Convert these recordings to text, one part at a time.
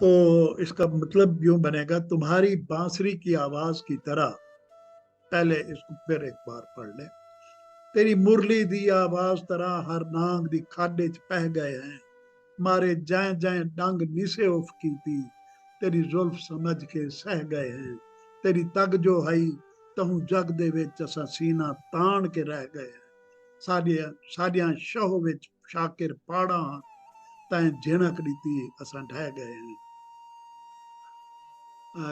تو اس کا مطلب یوں بنے گا، تمہاری بانسری کی آواز کی طرح، پہلے اس کو پھر ایک بار پڑھ لیں، تیری مرلی دی آواز طرح ہر نانگ دی کھاڈے چ پہ گئے ہیں، مارے جائیں جائیں ڈنگ نیسے اف کی تھی، تیری زلف سمجھ کے سہ گئے ہیں، تیری تگ جو ہئی تہوں جگ دے وچ اساں سینہ تان کے رہ گئے ہیں، ساڈیاں شوہ وچ شاکر پاڑاں تائیں جھنک دیتی اساں ڈھہ گئے ہیں۔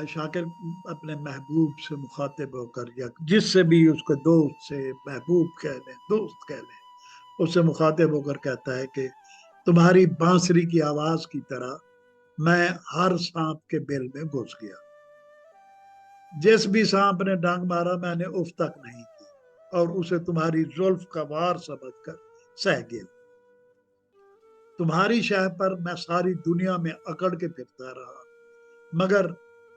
شاکر اپنے محبوب سے مخاطب ہو کر، یا جس سے بھی اس کے دوست سے، محبوب کہہ لیں دوست کہہ لیں، اس سے مخاطب ہو کر کہتا ہے کہ تمہاری بانسری کی آواز کی طرح میں ہر سانپ کے بل میں گھس گیا، جس بھی سانپ نے ڈانگ مارا میں نے اف تک نہیں کی، اور اسے تمہاری زلف کا وار سمجھ کر سہ گیا، تمہاری شہ پر میں ساری دنیا میں اکڑ کے پھرتا رہا، مگر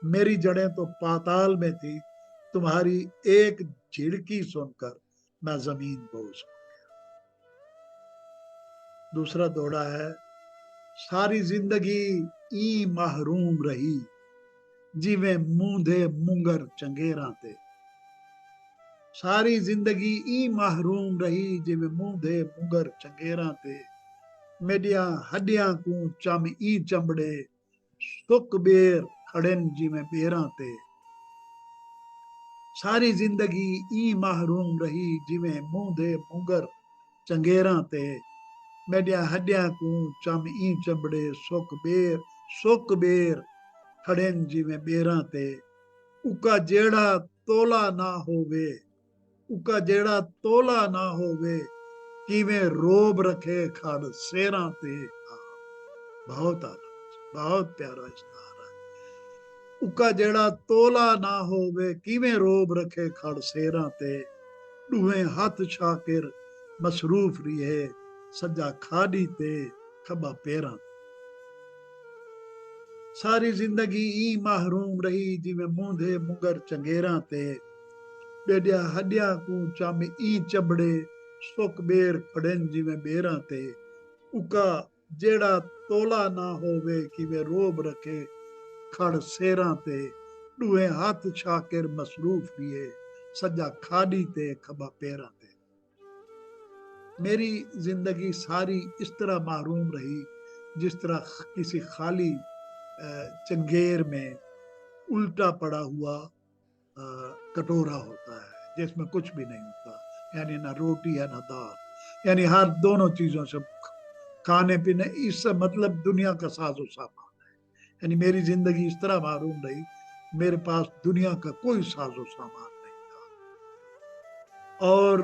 میری جڑیں تو پاتال میں تھی، تمہاری ایک جھڑکی سن کر میں زمین بوس ہوں۔ دوسرا دوڑا ہے، ساری زندگی ای محروم رہی، جیویں موندے مونگر چنگیراں تے، ساری زندگی ای محروم رہی جیویں موندے مونگر چنگیراں تے، میڈیاں ہڈیاں کو چم ای چمڑے سک بیر کھڑن جیویں بیراں تے، ساری زندگی ای محروم رہی جیویں موندے مونگر چنگیراں تے، میڈیاں ہڈیاں کو چم ای چمڑے سک بیر کھڑن جیویں بیراں تے، اکا جیڑا تولا نہ ہووے، اکا جیڑا تولا نہ ہووے، کیویں روب رکھے کھڑ سیراں تے۔ بہت آلہ، بہت پیارا استعارہ ہے۔ اکا جیڑا تولا نہ ہووے، کیویں روب رکھے کھڑ سیراں تے، ڈوہیں ہاتھ شاکر مصروف رہے، سجا کھاڈی تے کھبا پیراں تے، ساری زندگی ای محروم رہی جیویں موندے مونگر چنگیراں تے، بیڈیا ہڈیاں کو چم ای چبڑے سک بیر کھڑن جیویں بیراں تے، اکا جیڑا تولا نہ ہووے، کیویں روب رکھے کھڑ سیراں تے، ڈوہیں ہاتھ شاکر مصروف رہے، سجا کھاڈی تے کھبا پیراں تے۔ میری زندگی ساری اس طرح محروم رہی جس طرح کسی خالی چنگیر میں الٹا پڑا ہوا کٹورا ہوتا ہے، جس میں کچھ بھی نہیں ہوتا، یعنی نہ روٹی ہے نہ دال، یعنی ہر دونوں چیزوں سے کھانے پینے، اس سے مطلب دنیا کا ساز و سامان ہے، یعنی میری زندگی اس طرح معروم رہی، میرے پاس دنیا کا کوئی ساز و سامان نہیں تھا، اور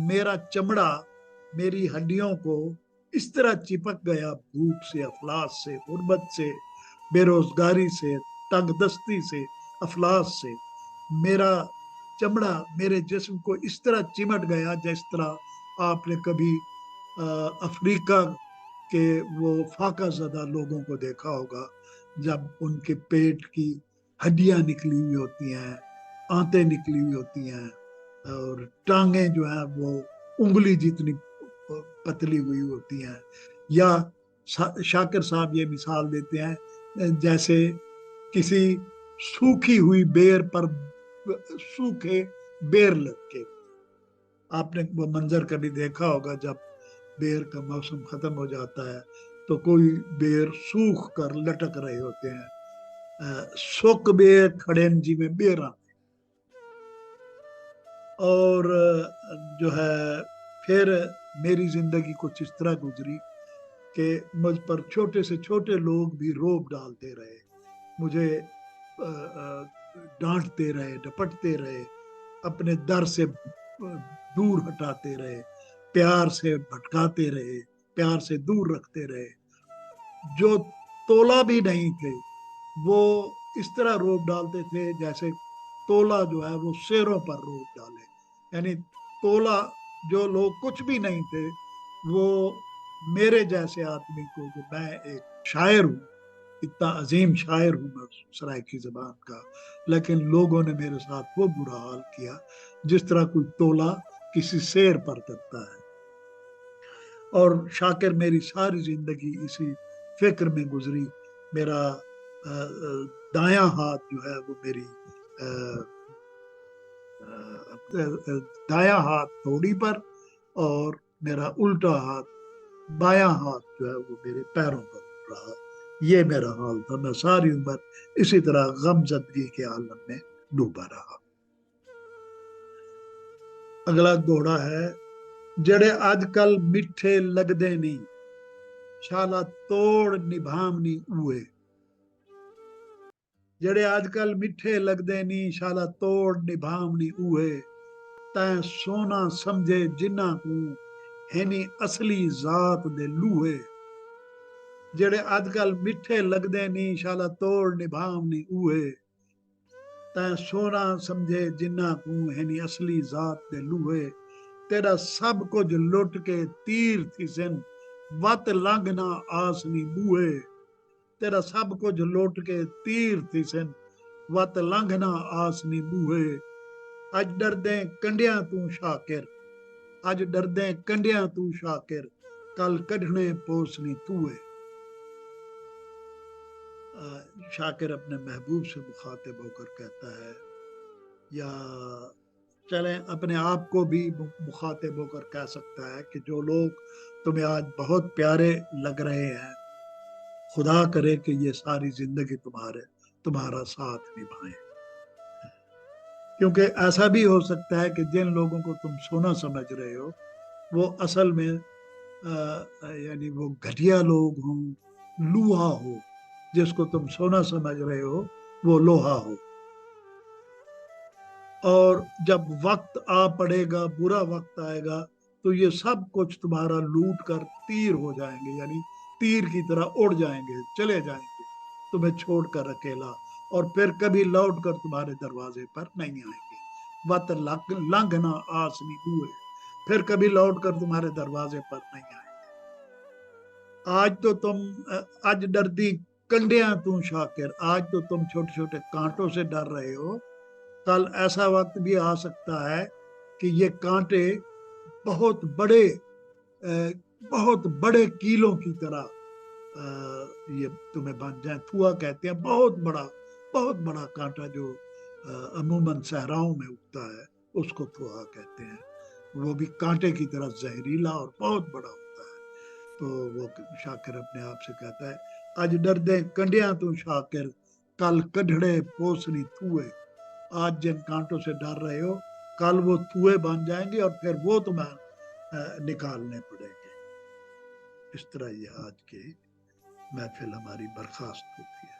میرا چمڑا میری ہڈیوں کو اس طرح چپک گیا، بھوک سے، افلاس سے، غربت سے، بے روزگاری سے، تنگ دستی سے، افلاس سے، میرا چمڑا میرے جسم کو اس طرح چمٹ گیا جس طرح آپ نے کبھی افریقہ کے وہ فاقہ زدہ لوگوں کو دیکھا ہوگا، جب ان کے پیٹ کی ہڈیاں نکلی ہوئی ہوتی ہیں، آنتیں نکلی ہوئی ہوتی ہیں، اور ٹانگیں جو ہیں وہ انگلی جتنی پتلی ہوئی ہوتی ہیں، یا شاکر صاحب یہ مثال دیتے ہیں جیسے کسی سوکھی ہوئی بیر پر سوکھے بیر لٹکے، آپ نے وہ منظر کبھی دیکھا ہوگا جب بیر کا موسم ختم ہو جاتا ہے تو کوئی بیر سوکھ کر لٹک رہے ہوتے ہیں، سک بیر کھڑن جی میں بیراں، اور جو ہے پھر میری زندگی کچھ اس طرح گزری کہ مجھ پر چھوٹے سے چھوٹے لوگ بھی روب ڈالتے رہے، مجھے ڈانٹتے رہے، ڈپٹتے رہے، اپنے در سے دور ہٹاتے رہے، پیار سے بھٹکاتے رہے، پیار سے دور رکھتے رہے، جو تولا بھی نہیں تھے وہ اس طرح روب ڈالتے تھے جیسے تولا جو ہے وہ شیروں پر روب ڈالے، یعنی تولا جو لوگ کچھ بھی نہیں تھے وہ میرے جیسے آدمی کو، جو میں ایک شاعر ہوں، اتنا عظیم شاعر ہوں میں سرائیکی زبان کا، لیکن لوگوں نے میرے ساتھ وہ برا حال کیا جس طرح کوئی تولا کسی شیر پر کرتا ہے، اور شاکر میری ساری زندگی اسی فکر میں گزری، میرا دایاں ہاتھ جو ہے وہ میری دایاں ہاتھ تھوڑی پر، اور میرا الٹا ہاتھ بایاں ہاتھ جو ہے وہ میرے پیروں پر رہا۔ یہ میرا حال تھا، میں ساری عمر اسی طرح غم زدگی کے عالم میں ڈوبا رہا۔ اگلا دوڑا ہے، جڑے آج کل میٹھے لگدے نہیں، شالا توڑ نبھامنی اوے۔ جڑے آج کل میٹھے لگدے نہیں، شالا توڑ نبھامنی اوے۔ تیں سونا سمجھے جنہ کو ہینی اصلی ذات دے لوہے۔ جڑے آج کل میٹھے لگدے نہیں، شالا توڑ نبھامنی اوے۔ تیں سونا سمجھے جنہ کو ہینی اصلی ذات دے لوہے۔ تیرا سب کچھ لٹ کے تیر تھی سن، وت لنگنا آسنی بوئے۔ تیرا سب کچھ لٹ کے تیر تھی سن، وت لنگنا آسنی بوئے۔ اج ڈردیں کنڈیاں تو شاکر، اج ڈردیں کنڈیاں تو شاکر، کل کڈھنے پوسنی توئے۔ شاکر اپنے محبوب سے مخاطب ہو کر کہتا ہے، یا چلیں اپنے آپ کو بھی مخاطب ہو کر کہہ سکتا ہے کہ جو لوگ تمہیں آج بہت پیارے لگ رہے ہیں، خدا کرے کہ یہ ساری زندگی تمہارا ساتھ نبھائیں۔ کیونکہ ایسا بھی ہو سکتا ہے کہ جن لوگوں کو تم سونا سمجھ رہے ہو وہ اصل میں یعنی وہ گھٹیا لوگ ہوں، لوہا ہو۔ جس کو تم سونا سمجھ رہے ہو وہ لوہا ہو، اور جب وقت آ پڑے گا، برا وقت آئے گا، تو یہ سب کچھ تمہارا لوٹ کر تیر ہو جائیں گے، یعنی تیر کی طرح اڑ جائیں گے، چلے جائیں گے تمہیں چھوڑ کر اکیلا، اور پھر کبھی لوٹ کر تمہارے دروازے پر نہیں آئیں گے۔ وت لنگ نہ آسنی ہوئے، پھر کبھی لوٹ کر تمہارے دروازے پر نہیں آئیں گے۔ آج تو تم آج ڈردی کنڈیاں تو شاکر، آج تو تم چھوٹے چھوٹے کانٹوں سے ڈر رہے ہو، کل ایسا وقت بھی آ سکتا ہے کہ یہ کانٹے بہت بڑے بہت بڑے کیلوں کی طرح یہ تمہیں بن جائیں۔ تھوا کہتے ہیں بہت بڑا کانٹا جو عموماً صحراؤں میں اگتا ہے، اس کو تھوا کہتے ہیں۔ وہ بھی کانٹے کی طرح زہریلا اور بہت بڑا ہوتا ہے۔ تو وہ شاکر اپنے آپ سے کہتا ہے، اج ڈردیں کنڈیاں تو شاکر، کل کڈھڑے پوسنی تھوئے۔ آج جن کانٹوں سے ڈر رہے ہو، کل وہ تھوئے بن جائیں گے اور پھر وہ تمہیں نکالنے پڑیں گے۔ اس طرح یہ آج کی محفل ہماری برخاست ہوتی ہے۔